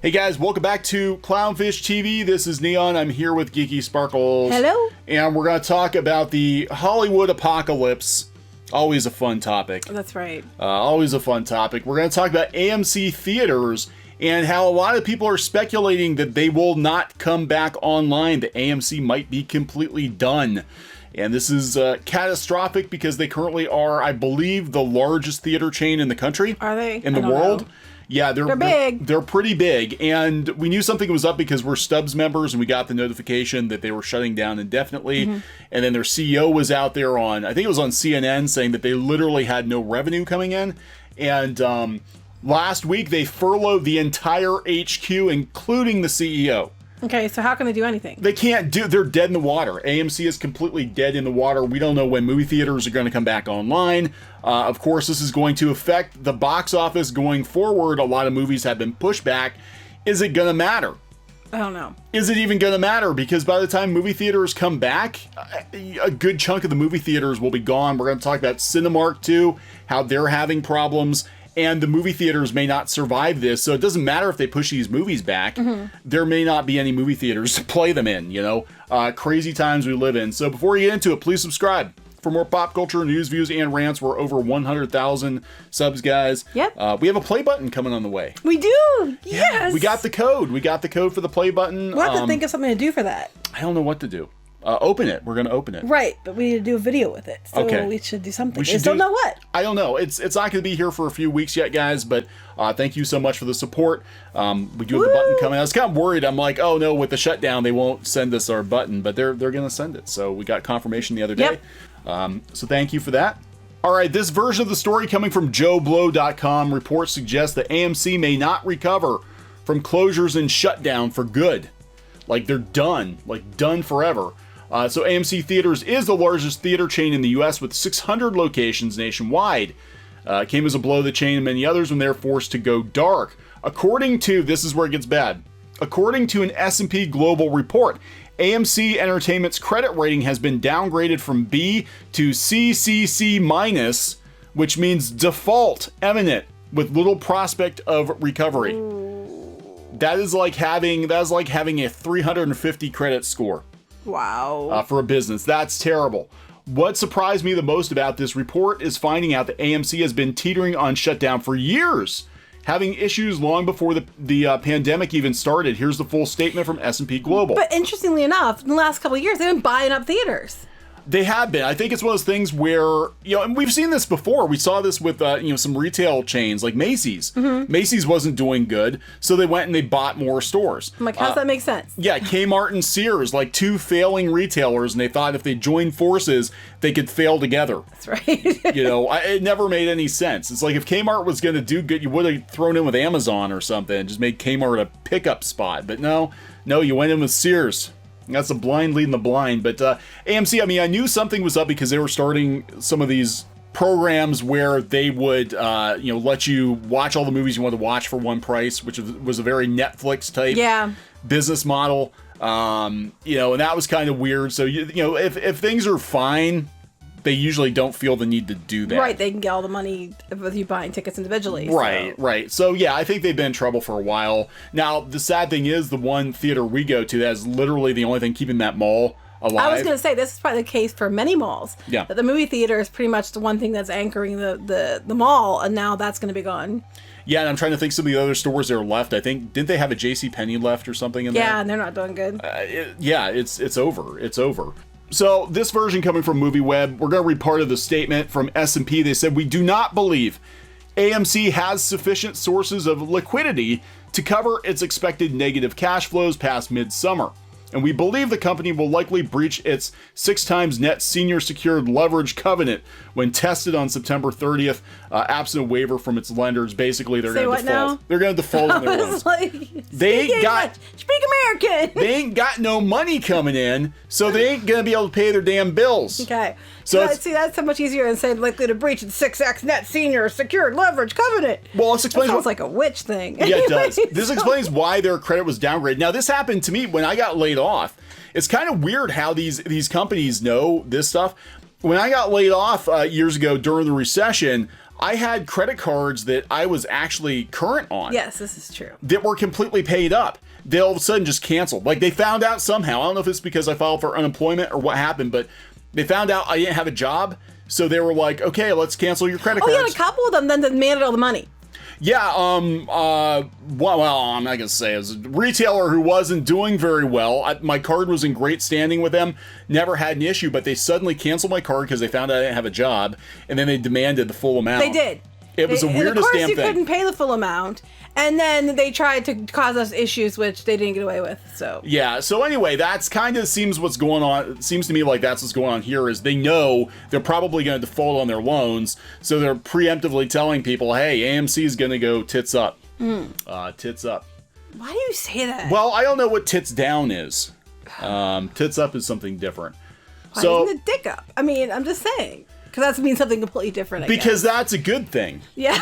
Hey guys, welcome back to CLOWNFISH TV. This is Kneon. I'm here with Geeky Sparkles. Hello. And we're going to talk about the Hollywood apocalypse. Always a fun topic. That's right. Always a fun topic. We're going to talk about AMC Theaters and how a lot of people are speculating that they will not come back online. The AMC might be completely done. And this is catastrophic because they currently are, I believe, the largest theater chain in the country. Are they? In the world. Know. Yeah, they're big. They're pretty big, and we knew something was up because we're Stubbs members, and we got the notification that they were shutting down indefinitely. Mm-hmm. And then their CEO was out there on, I think it was on CNN, saying that they literally had no revenue coming in. And last week they furloughed the entire HQ, including the CEO. Okay, so how can they do anything? They can't do, they're dead in the water. AMC is completely dead in the water. We don't know when movie theaters are going to come back online. Of course, this is going to affect the box office going forward. A lot of movies have been pushed back. Is it going to matter? I don't know. Is it even going to matter? Because by the time movie theaters come back, a good chunk of the movie theaters will be gone. We're going to talk about Cinemark too, how they're having problems. And the movie theaters may not survive this, so it doesn't matter if they push these movies back. Mm-hmm. There may not be any movie theaters to play them in, you know? Crazy times we live in. So before we get into it, please subscribe for more pop culture, news, views, and rants. We're over 100,000 subs, guys. Yep. We have a play button coming on the way. We do! Yes! Yeah, we got the code. We got the code for the play button. We'll have to think of something to do for that. I don't know what to do. Open it. We're going to open it. Right, but we need to do a video with it. So okay. We should do something. We don't know what. I don't know. It's not going to be here for a few weeks yet, guys, but thank you so much for the support. We do have the button coming. I was kind of worried. I'm like, oh no, with the shutdown, they won't send us our button, but they're going to send it. So we got confirmation the other day. Yep. So thank you for that. All right, this version of the story coming from JoeBlow.com. Reports suggest that AMC may not recover from closures and shutdown for good. Like they're done. Like done forever. So AMC Theaters is the largest theater chain in the U.S. with 600 locations nationwide. Came as a blow to the chain and many others when they're forced to go dark. According to, this is where it gets bad, according to an S&P Global report, AMC Entertainment's credit rating has been downgraded from B to CCC-, which means default imminent with little prospect of recovery. That is like having a 350 credit score. Wow. For a business. That's terrible. What surprised me the most about this report is finding out that AMC has been teetering on shutdown for years, having issues long before the pandemic even started. Here's the full statement from S&P Global. But interestingly enough, in the last couple of years, they've been buying up theaters. They have been. I think it's one of those things where, you know, and we've seen this before. We saw this with, some retail chains like Macy's. Mm-hmm. Macy's wasn't doing good, so they went and they bought more stores. I'm like, how's that make sense? Yeah, Kmart and Sears, like two failing retailers, and they thought if they joined forces, they could fail together. That's right. You know, it never made any sense. It's like if Kmart was going to do good, you would have thrown in with Amazon or something and just made Kmart a pickup spot. But no, you went in with Sears. That's a blind leading the blind. But AMC, I mean, I knew something was up because they were starting some of these programs where they would, let you watch all the movies you wanted to watch for one price, which was a very Netflix type business model. And that was kind of weird. So, if things are fine, they usually don't feel the need to do that. Right, they can get all the money with you buying tickets individually. Right. So, yeah, I think they've been in trouble for a while. Now, the sad thing is the one theater we go to, that is literally the only thing keeping that mall alive. I was going to say, this is probably the case for many malls. Yeah. That the movie theater is pretty much the one thing that's anchoring the mall, and now that's going to be gone. Yeah, and I'm trying to think some of the other stores that are left. I think, didn't they have a JCPenney left or something in there? Yeah, and they're not doing good. It's over. It's over. So this version coming from MovieWeb, we're going to read part of the statement from S&P. They said, we do not believe AMC has sufficient sources of liquidity to cover its expected negative cash flows past midsummer. And we believe the company will likely breach its 6x net senior secured leverage covenant when tested on September 30th, absent a waiver from its lenders. Basically, they're going to default. Now? They're going to default on their loans. Speak American. They ain't got no money coming in, so they ain't going to be able to pay their damn bills. Okay. So that's so much easier than saying likely to breach its 6x net senior secured leverage covenant. Well, this explains. That sounds like a witch thing. Yeah, it does. This explains why their credit was downgraded. Now, this happened to me when I got laid off. It's kind of weird how these companies know this stuff. When I got laid off years ago during the recession, I had credit cards that I was actually current on. Yes, this is true. That were completely paid up. They all of a sudden just canceled. Like, they found out somehow. I don't know if it's because I filed for unemployment or what happened, but they found out I didn't have a job. So they were like, okay, let's cancel your credit cards. Oh, yeah, a couple of them then demanded all the money. Yeah, well, I'm not gonna say it was a retailer who wasn't doing very well. My card was in great standing with them, never had an issue, but they suddenly canceled my card because they found out I didn't have a job, and then they demanded the full amount. They did. It was the weirdest damn thing. Of course, you couldn't pay the full amount, and then they tried to cause us issues, which they didn't get away with. So yeah. So anyway, that's kind of seems what's going on. It seems to me like that's what's going on here. Is they know they're probably going to default on their loans, so they're preemptively telling people, "Hey, AMC is going to go tits up." Tits up. Why do you say that? Well, I don't know what tits down is. Tits up is something different. Why isn't it dick up? I mean, I'm just saying. Because that means something completely different, I guess. Because that's a good thing. Yeah.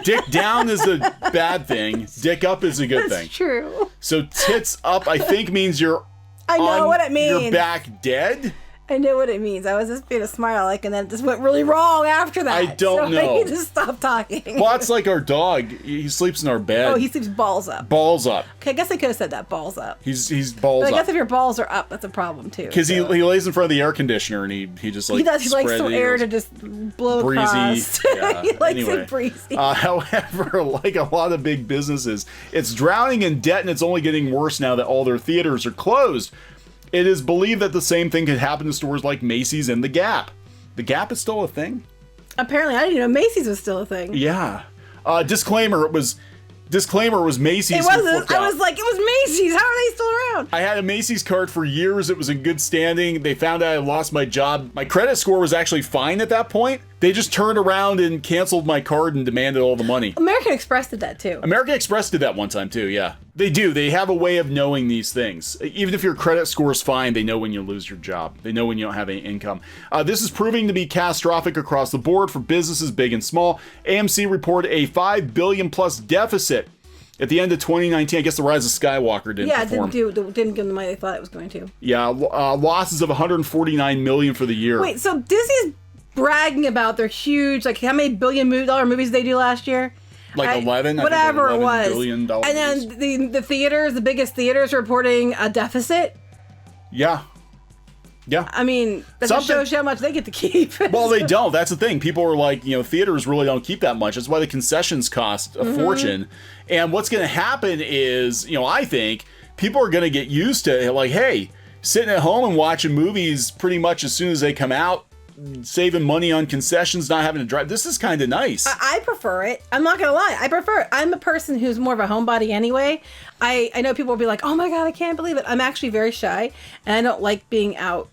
Dick down is a bad thing. Dick up is a good thing. That's true. So tits up, I think, means you're I know what it means. You're back dead? I know what it means. I was just being a smile, and then it just went really wrong after that. I don't know. I need to stop talking. Well, it's like our dog. He sleeps in our bed. Oh, he sleeps balls up. Balls up. Okay, I guess I could have said that, balls up. He's balls but up. I guess if your balls are up, that's a problem, too. Because he lays in front of the air conditioner, and he just, like, he does. He likes spread some air to just blow breezy. Across. Yeah. He likes Anyway, it breezy. However, like a lot of big businesses, it's drowning in debt, and it's only getting worse now that all their theaters are closed. It is believed that the same thing could happen to stores like Macy's and The Gap. The Gap is still a thing? Apparently, I didn't even know Macy's was still a thing. Yeah. Disclaimer was Macy's. It wasn't. I was like, it was Macy's. How are they still around? I had a Macy's card for years. It was in good standing. They found out I lost my job. My credit score was actually fine at that point. They just turned around and canceled my card and demanded all the money. American Express did that too. American Express did that one time too, yeah. They do. They have a way of knowing these things. Even if your credit score is fine, they know when you lose your job. They know when you don't have any income. This is proving to be catastrophic across the board for businesses big and small. AMC reported a $5 billion plus deficit at the end of 2019. I guess the Rise of Skywalker didn't perform. Didn't give them the money they thought it was going to. Yeah, losses of $149 million for the year. Wait, so Disney's bragging about their huge, like, how many billion-dollar movies they do last year? Like 11? Whatever I think it was. $11 billion And then the theaters, the biggest theaters, are reporting a deficit. Yeah. Yeah. I mean, that just shows you how much they get to keep. Well, they don't. That's the thing. People are like, theaters really don't keep that much. That's why the concessions cost a fortune. And what's going to happen is, I think people are going to get used to, like, hey, sitting at home and watching movies pretty much as soon as they come out, saving money on concessions, not having to drive. This is kind of nice. I prefer it. I'm not gonna lie. I prefer it. I'm a person who's more of a homebody anyway. I know people will be like, oh my God, I can't believe it. I'm actually very shy, and I don't like being out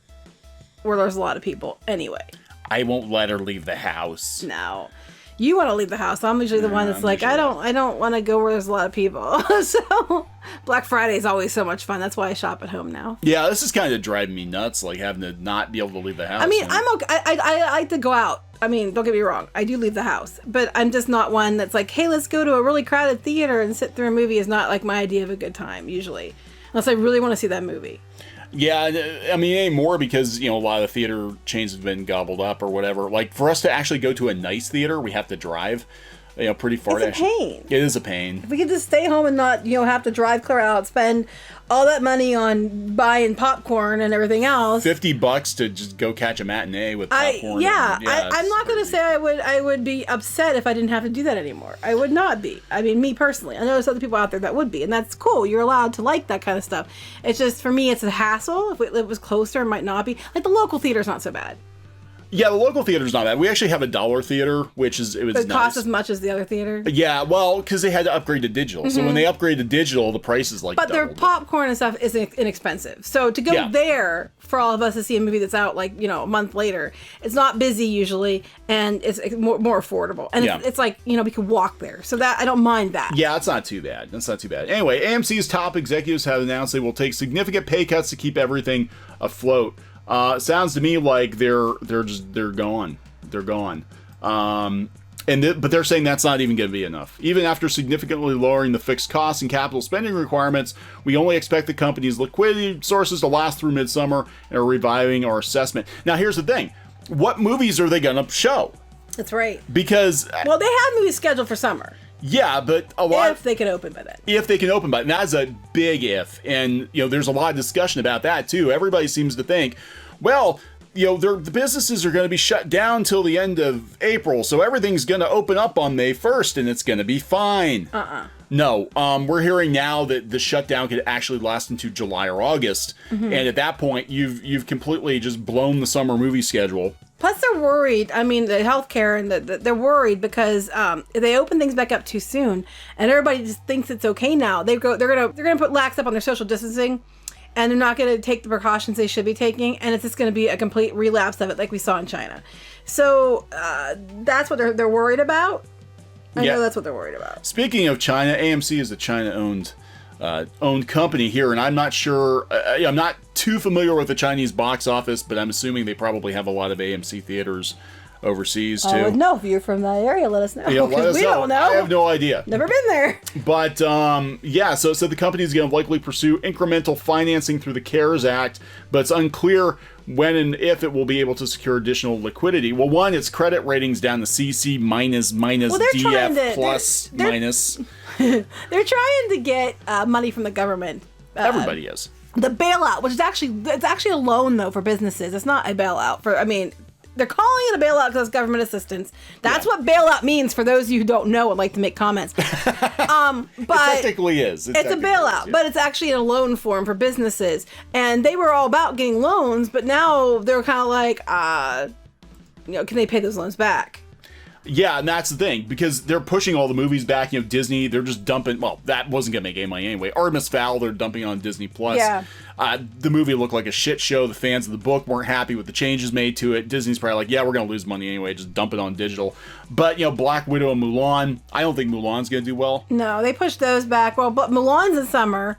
where there's a lot of people anyway. I won't let her leave the house. No. You want to leave the house. I'm usually the one that's like, I don't want to go where there's a lot of people. So Black Friday is always so much fun. That's why I shop at home now. Yeah, this is kind of driving me nuts, like having to not be able to leave the house. I mean, I'm okay. I like to go out. I mean, don't get me wrong. I do leave the house, but I'm just not one that's like, hey, let's go to a really crowded theater and sit through a movie is not like my idea of a good time usually, unless I really want to see that movie. Yeah, I mean, anymore because, a lot of the theater chains have been gobbled up or whatever. Like, for us to actually go to a nice theater, we have to drive, pretty far. It's a pain. It is a pain. If we could just stay home and not, have to drive clear out, spend all that money on buying popcorn and everything else. $50 to just go catch a matinee with popcorn. I'm not going to say I would be upset if I didn't have to do that anymore. I would not be. I mean, me personally. I know there's other people out there that would be, and that's cool. You're allowed to like that kind of stuff. It's just, for me, it's a hassle. If it was closer, it might not be. Like, the local theater's not so bad. Yeah, the local theater's not bad. We actually have a dollar theater, which is it nice. Costs as much as the other theater. Yeah, well, because they had to upgrade to digital. So when they upgrade to digital, the price is like But their doubled. popcorn and stuff is inexpensive. So to go there for all of us to see a movie that's out like a month later, it's not busy usually, and it's more affordable. And it's like we can walk there, so that I don't mind that. Yeah, it's not too bad. That's not too bad. Anyway, AMC's top executives have announced they will take significant pay cuts to keep everything afloat. Sounds to me like they're gone. They're gone. But they're saying that's not even going to be enough. Even after significantly lowering the fixed costs and capital spending requirements, we only expect the company's liquidity sources to last through midsummer and are reviving our assessment. Now, here's the thing. What movies are they going to show? That's right. Because well, they have movies scheduled for summer. Yeah, but a lot if they can open by then. If they can open by then. That's a big if. And, there's a lot of discussion about that, too. Everybody seems to think, well, the businesses are going to be shut down till the end of April, so everything's going to open up on May 1st, and it's going to be fine. No, we're hearing now that the shutdown could actually last into July or August, and at that point, you've completely just blown the summer movie schedule. Plus, they're worried. I mean, the healthcare and they're worried because if they open things back up too soon, and everybody just thinks it's okay now. They're gonna put lax up on their social distancing, and they're not gonna take the precautions they should be taking, and it's just gonna be a complete relapse of it, like we saw in China. So that's what they're worried about. I know that's what they're worried about. Speaking of China, AMC is a China-owned company here, and I'm not sure. I'm not too familiar with the Chinese box office, but I'm assuming they probably have a lot of AMC theaters overseas too. I would know if you're from that area. Let us know. Because we don't know. I have no idea. Never been there. But so the company is going to likely pursue incremental financing through the CARES Act, but it's unclear when and if it will be able to secure additional liquidity. Well, one, its credit ratings down to CC minus DF plus minus. They're trying to get money from the government. Everybody is. The bailout, which is actually a loan though for businesses. It's not a bailout they're calling it a bailout because it's government assistance. That's what bailout means for those of you who don't know and like to make comments. But it technically is. It's a bailout, but it's actually in a loan form for businesses. And they were all about getting loans, but now they're kind of like, can they pay those loans back? Yeah, and that's the thing, because they're pushing all the movies back. Disney, they're just dumping. Well, that wasn't gonna make any money anyway. Artemis Fowl, they're dumping on Disney Plus. Yeah. The movie looked like a shit show. The fans of the book weren't happy with the changes made to it. Disney's probably like, yeah, we're gonna lose money anyway. Just dump it on digital. But Black Widow and Mulan, I don't think Mulan's gonna do well. No, they pushed those back. Well, but Mulan's in summer.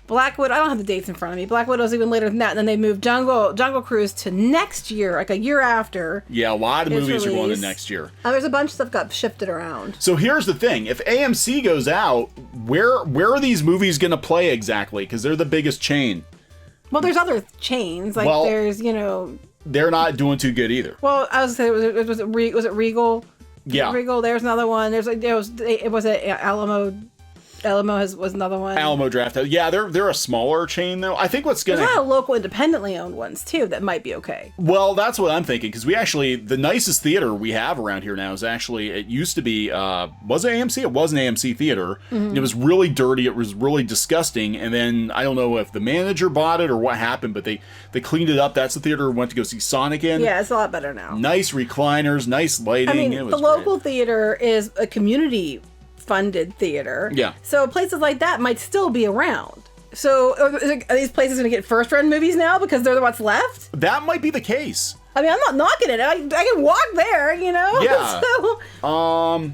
Black Widow, I don't have the dates in front of me. Black Widow's even later than that, and then they moved Jungle Cruise to next year, like a year after. Yeah, a lot of movies are going to next year. There's a bunch of stuff got shifted around. So here's the thing: if AMC goes out, where are these movies going to play exactly? Because they're the biggest chain. Well, there's other chains, like there's They're not doing too good either. Well, I was gonna say, was it Regal? Yeah, Regal. There's another one. It was Alamo. Alamo was another one. Alamo Drafthouse. Yeah, they're a smaller chain though. I think what's gonna there's a lot of local independently owned ones too that might be okay. Well, that's what I'm thinking, because the nicest theater we have around here now is actually, it used to be was it AMC? It was an AMC theater. It was really dirty. It was really disgusting. And then I don't know if the manager bought it or what happened, but they cleaned it up. That's the theater we went to go see Sonic in. Yeah, it's a lot better now. Nice recliners, nice lighting. I mean, it was the local theater is a community funded theater. Yeah. So places like that might still be around. So are these places going to get first run movies now because they're what's left? That might be the case. I mean, I'm not knocking it. I can walk there, Yeah. So.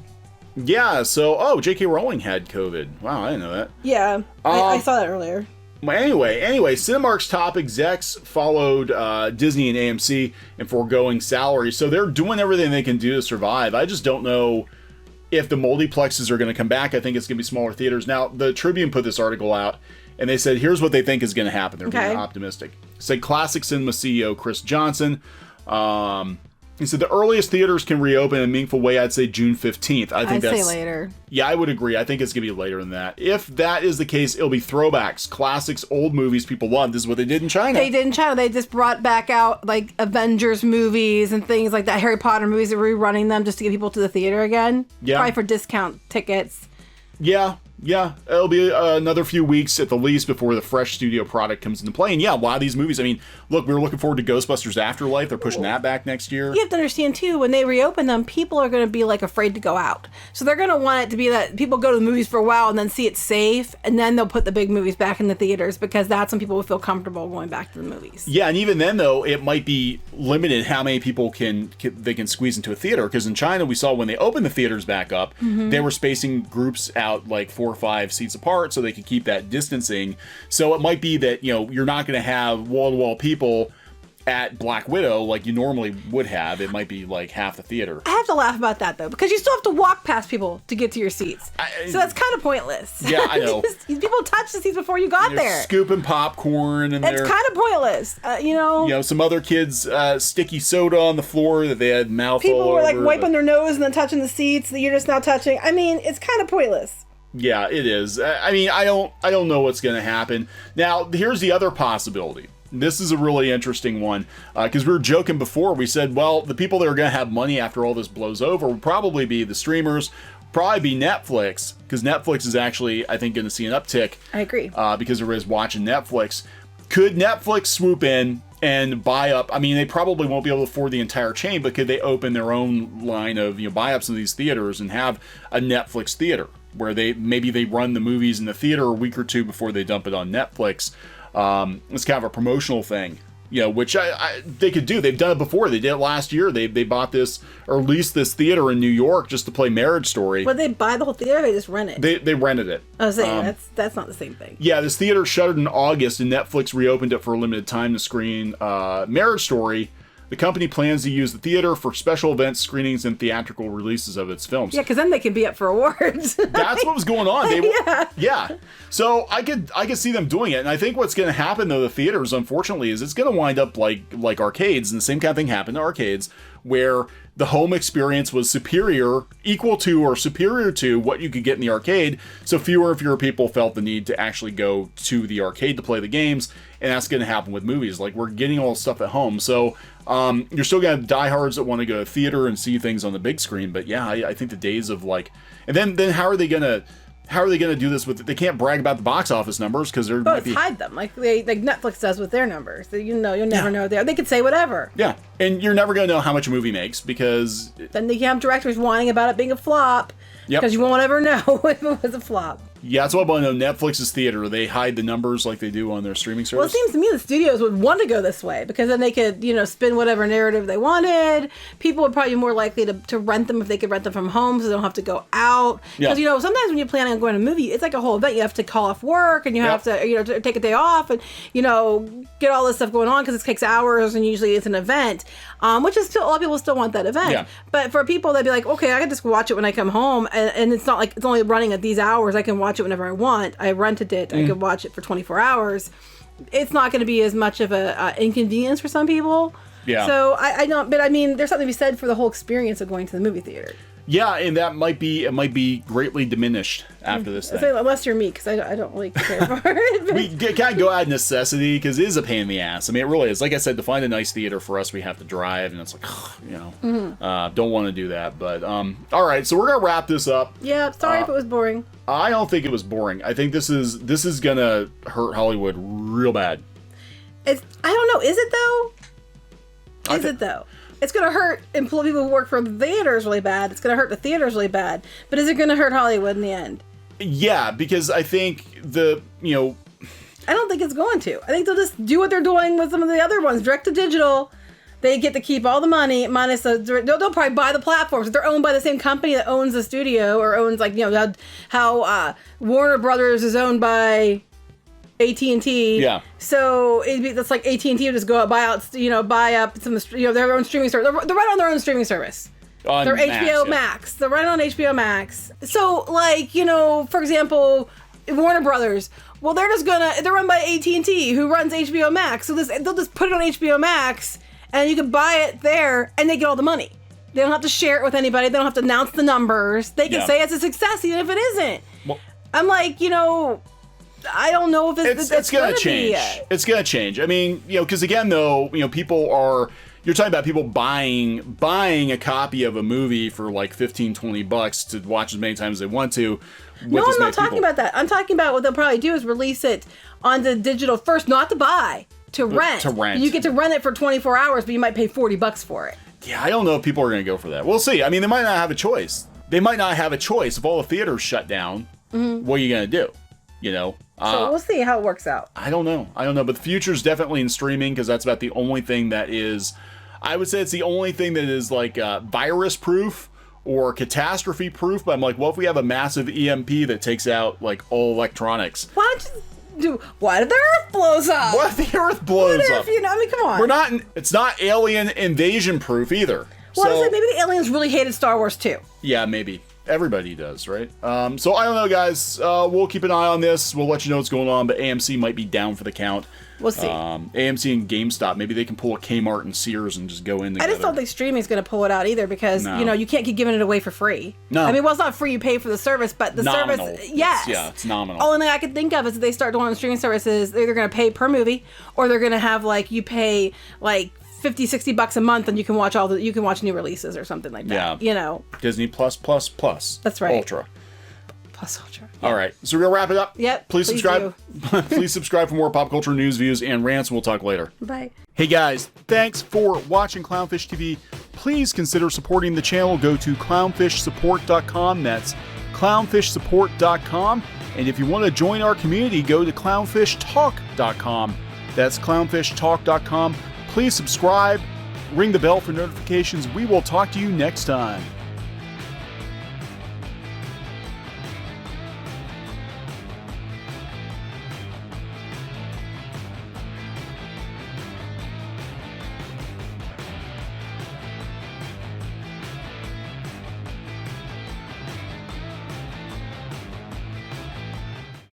Yeah. So, J.K. Rowling had COVID. Wow, I didn't know that. Yeah. I saw that earlier. Anyway, Cinemark's top execs followed Disney and AMC in foregoing salaries, so they're doing everything they can do to survive. I just don't know if the multiplexes are going to come back. I think it's going to be smaller theaters. Now, the Tribune put this article out, and they said, here's what they think is going to happen. They're being optimistic. Said Classic Cinema CEO Chris Johnson. He said the earliest theaters can reopen in a meaningful way, I'd say June 15th. I'd say later. Yeah, I would agree. I think it's going to be later than that. If that is the case, it'll be throwbacks, classics, old movies people love. This is what they did in China. They just brought back out like Avengers movies and things like that. Harry Potter movies, are rerunning them just to get people to the theater again. Yeah. Probably for discount tickets. Yeah. It'll be another few weeks at the least before the fresh studio product comes into play. And yeah, a lot of these movies, I mean, look, we were looking forward to Ghostbusters Afterlife. They're pushing that back next year. You have to understand, too, when they reopen them, people are going to be, afraid to go out. So they're going to want it to be that people go to the movies for a while and then see it's safe, and then they'll put the big movies back in the theaters, because that's when people will feel comfortable going back to the movies. Yeah, and even then, though, it might be limited how many people they can squeeze into a theater, because in China, we saw when they opened the theaters back up, they were spacing groups out 4 or 5 seats apart so they could keep that distancing. So it might be that, you're not going to have wall-to-wall people at Black Widow like you normally would have. It might be like half the theater. I have to laugh about that though, because you still have to walk past people to get to your seats. So that's kind of pointless. Yeah, I know. People touched the seats before you got there. Scooping popcorn and it's kind of pointless. You know, some other kids sticky soda on the floor that they had mouth people all were over. like wiping their nose and then touching the seats that you're just now touching. I mean, it's kind of pointless. Yeah, it is. I mean, I don't know what's going to happen. Now, here's the other possibility. This is a really interesting one because we were joking before. We said, well, the people that are going to have money after all this blows over will probably be the streamers, probably be Netflix, because Netflix is actually, I think, going to see an uptick. I agree. Because everybody's watching Netflix. Could Netflix swoop in and buy up? I mean, they probably won't be able to afford the entire chain, but could they open their own line of buy up some of these theaters and have a Netflix theater where they run the movies in the theater a week or two before they dump it on Netflix? It's kind of a promotional thing, which they could do. They've done it before. They did it last year. They bought this or leased this theater in New York just to play Marriage Story. But they buy the whole theater. Or they just rent it. They rented it. I was saying that's not the same thing. Yeah, this theater shuttered in August, and Netflix reopened it for a limited time to screen Marriage Story. The company plans to use the theater for special events, screenings, and theatrical releases of its films. Yeah, because then they can be up for awards. That's what was going on. Yeah. So I could see them doing it, and I think what's going to happen though, the theaters, unfortunately, is it's going to wind up like arcades, and the same kind of thing happened to arcades, where the home experience was equal to or superior to what you could get in the arcade. So fewer and fewer people felt the need to actually go to the arcade to play the games, and that's going to happen with movies. Like, we're getting all this stuff at home, so you're still going to have diehards that want to go to theater and see things on the big screen. But yeah, I think the days of like, and then how are they going to do this with? They can't brag about the box office numbers because they're hide them like Netflix does with their numbers. You'll never know they could say whatever. Yeah, and you're never going to know how much a movie makes because then they have directors whining about it being a flop. Because you won't ever know if it was a flop. Yeah, that's what I want to know. Netflix's theater, they hide the numbers like they do on their streaming service. Well, it seems to me the studios would want to go this way because then they could, spin whatever narrative they wanted. People would probably be more likely to rent them if they could rent them from home so they don't have to go out. Because, sometimes when you're planning on going to a movie, it's like a whole event. You have to call off work and you have to, take a day off and, get all this stuff going on because it takes hours and usually it's an event, which is still, a lot of people still want that event. Yeah. But for people, they'd be like, okay, I can just watch it when I come home and it's not like it's only running at these hours. I can watch it whenever I want. I rented it. I could watch it for 24 hours. It's not going to be as much of a inconvenience for some people. Yeah. So I don't, but I mean, there's something to be said for the whole experience of going to the movie theater. Yeah, and it might be greatly diminished after this thing. Unless you're me, because I don't really care for it. We can't go out of necessity because it is a pain in the ass. I mean, it really is. Like I said, to find a nice theater for us, we have to drive, and it's like, don't want to do that. But all right, so we're gonna wrap this up. Yeah, sorry if it was boring. I don't think it was boring. I think this is gonna hurt Hollywood real bad. I don't know. Is it though? Is it though? It's going to hurt people who work for the theaters really bad. It's going to hurt the theaters really bad. But is it going to hurt Hollywood in the end? Yeah, because I think I don't think it's going to. I think they'll just do what they're doing with some of the other ones. Direct to digital, they get to keep all the money minus they'll probably buy the platforms. If they're owned by the same company that owns the studio or owns how Warner Brothers is owned by AT&T. Yeah. So that's like AT&T would just go out, buy up some their own streaming service. They're right on their own streaming service. They're HBO Max. They're right on HBO Max. So for example, Warner Brothers. Well, they're run by AT&T, who runs HBO Max. So they'll just put it on HBO Max, and you can buy it there, and they get all the money. They don't have to share it with anybody. They don't have to announce the numbers. They can say it's a success, even if it isn't. Well, I'm like, I don't know if it's going to change. It's going to change. I mean, because again, though, people are. You're talking about people buying a copy of a movie for like $15-$20 to watch as many times as they want to. No, I'm not talking about that. I'm talking about what they'll probably do is release it on the digital first, not to buy, to rent. To rent. You get to rent it for 24 hours, but you might pay $40 for it. Yeah, I don't know if people are going to go for that. We'll see. I mean, they might not have a choice. If all the theaters shut down. Mm-hmm. What are you going to do? So we'll see how it works out. I don't know. But the future's definitely in streaming because that's about the only thing that is, I would say it's the only thing that is like virus proof or catastrophe proof. But I'm like, well, if we have a massive EMP that takes out like all electronics. What if the Earth blows up? What if the Earth blows What up? if, I mean, come on. We're not. It's not alien invasion proof either. Well, so, maybe the aliens really hated Star Wars too. Yeah, maybe. Everybody does, right? So I don't know, guys. We'll keep an eye on this. We'll let you know what's going on, but AMC might be down for the count. We'll see. AMC and GameStop, maybe they can pull a Kmart and Sears and just go in together. I just don't think streaming's going to pull it out either because, you can't keep giving it away for free. No. I mean, well, it's not free. You pay for the service, but the Nominal. service, yes. It's nominal. Only thing I can think of is if they start doing streaming services, they're either going to pay per movie or they're going to have, like, you pay, like, $50-$60 a month and you can watch you can watch new releases or something like that. Yeah. Disney Plus. That's right. Ultra. Plus Ultra. All right, so we're gonna wrap it up. Yep. Please subscribe. Please subscribe for more pop culture news, views, and rants. We'll talk later. Bye. Hey guys, thanks for watching Clownfish TV. Please consider supporting the channel. Go to clownfishsupport.com. That's clownfishsupport.com. And if you want to join our community, go to clownfishtalk.com. That's clownfishtalk.com. Please subscribe, ring the bell for notifications. We will talk to you next time.